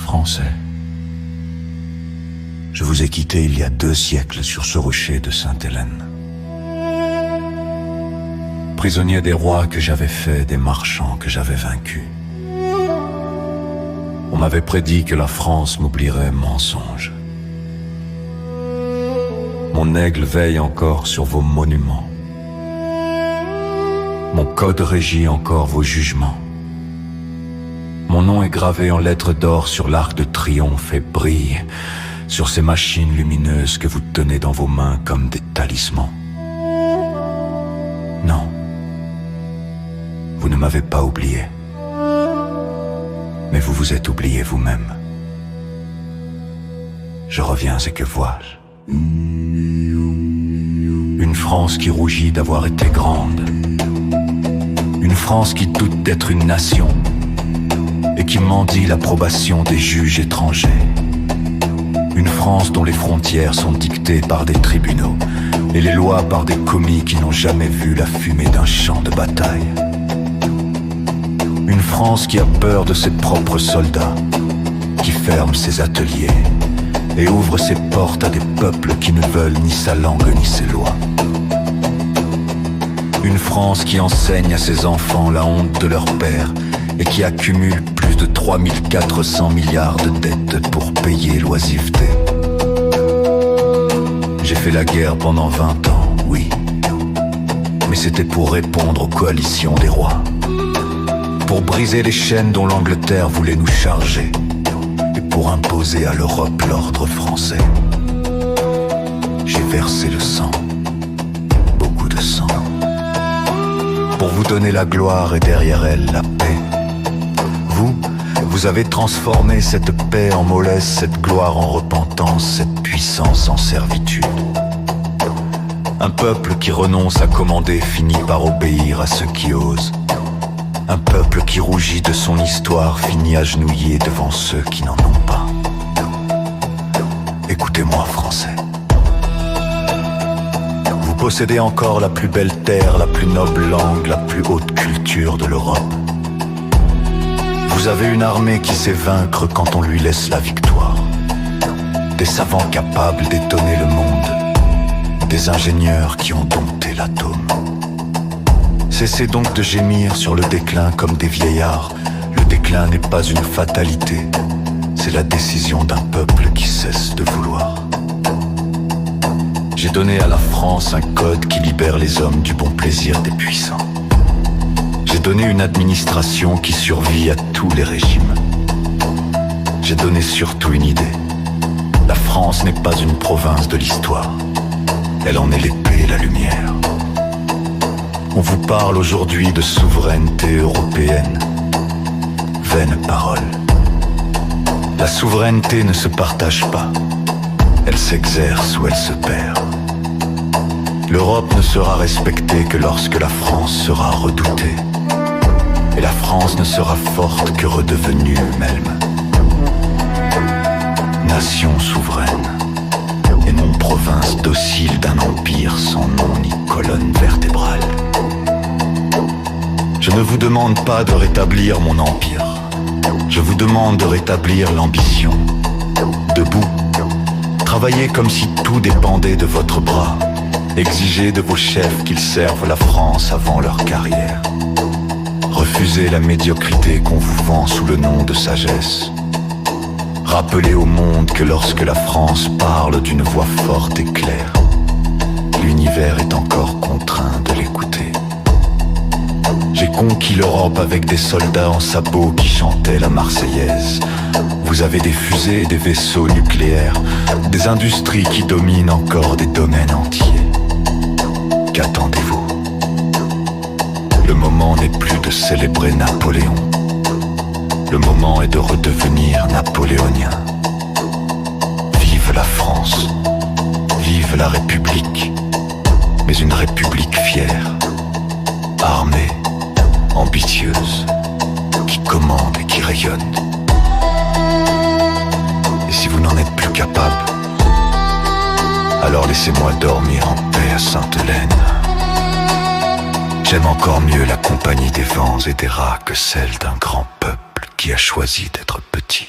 Français, je vous ai quitté il y a 2 siècles sur ce rocher de Sainte-Hélène. Prisonnier des rois que j'avais faits, des marchands que j'avais vaincus. On m'avait prédit que la France m'oublierait, mensonge. Mon aigle veille encore sur vos monuments. Mon code régit encore vos jugements. Mon nom est gravé en lettres d'or sur l'arc de triomphe et brille sur ces machines lumineuses que vous tenez dans vos mains comme des talismans. Non, vous ne m'avez pas oublié, mais vous vous êtes oublié vous-même. Je reviens et que vois-je? Une France qui rougit d'avoir été grande, une France qui doute d'être une nation et qui mendie l'approbation des juges étrangers. Une France dont les frontières sont dictées par des tribunaux et les lois par des commis qui n'ont jamais vu la fumée d'un champ de bataille. Une France qui a peur de ses propres soldats, qui ferme ses ateliers et ouvre ses portes à des peuples qui ne veulent ni sa langue ni ses lois. Une France qui enseigne à ses enfants la honte de leur père et qui accumule plus de 3400 milliards de dettes pour payer l'oisiveté. J'ai fait la guerre pendant 20 ans, oui, mais c'était pour répondre aux coalitions des rois, pour briser les chaînes dont l'Angleterre voulait nous charger et pour imposer à l'Europe l'ordre français. J'ai versé le sang, beaucoup de sang, pour vous donner la gloire et derrière elle la paix. Vous avez transformé cette paix en mollesse, cette gloire en repentance, cette puissance en servitude. Un peuple qui renonce à commander finit par obéir à ceux qui osent. Un peuple qui rougit de son histoire finit agenouillé devant ceux qui n'en ont pas. Écoutez-moi, Français. Vous possédez encore la plus belle terre, la plus noble langue, la plus haute culture de l'Europe. Vous avez une armée qui sait vaincre quand on lui laisse la victoire. Des savants capables d'étonner le monde. Des ingénieurs qui ont dompté l'atome. Cessez donc de gémir sur le déclin comme des vieillards. Le déclin n'est pas une fatalité. C'est la décision d'un peuple qui cesse de vouloir. J'ai donné à la France un code qui libère les hommes du bon plaisir des puissants. J'ai donné une administration qui survit à tous les régimes. J'ai donné surtout une idée. La France n'est pas une province de l'histoire. Elle en est l'épée et la lumière. On vous parle aujourd'hui de souveraineté européenne. Vaine parole. La souveraineté ne se partage pas. Elle s'exerce ou elle se perd. L'Europe ne sera respectée que lorsque la France sera redoutée. Et la France ne sera forte que redevenue elle-même. Nation souveraine, et non province docile d'un empire sans nom ni colonne vertébrale. Je ne vous demande pas de rétablir mon empire. Je vous demande de rétablir l'ambition. Debout, travaillez comme si tout dépendait de votre bras. Exigez de vos chefs qu'ils servent la France avant leur carrière. Refusez la médiocrité qu'on vous vend sous le nom de sagesse. Rappelez au monde que lorsque la France parle d'une voix forte et claire, l'univers est encore contraint de l'écouter. J'ai conquis l'Europe avec des soldats en sabots qui chantaient la Marseillaise. Vous avez des fusées et des vaisseaux nucléaires, des industries qui dominent encore des domaines entiers. Qu'attendez-vous? Le moment n'est plus de célébrer Napoléon. Le moment est de redevenir napoléonien. Vive la France, vive la République, mais une République fière, armée, ambitieuse, qui commande et qui rayonne. Et si vous n'en êtes plus capable, alors laissez-moi dormir en paix à Sainte-Hélène. J'aime encore mieux la compagnie des vents et des rats que celle d'un grand peuple qui a choisi d'être petit.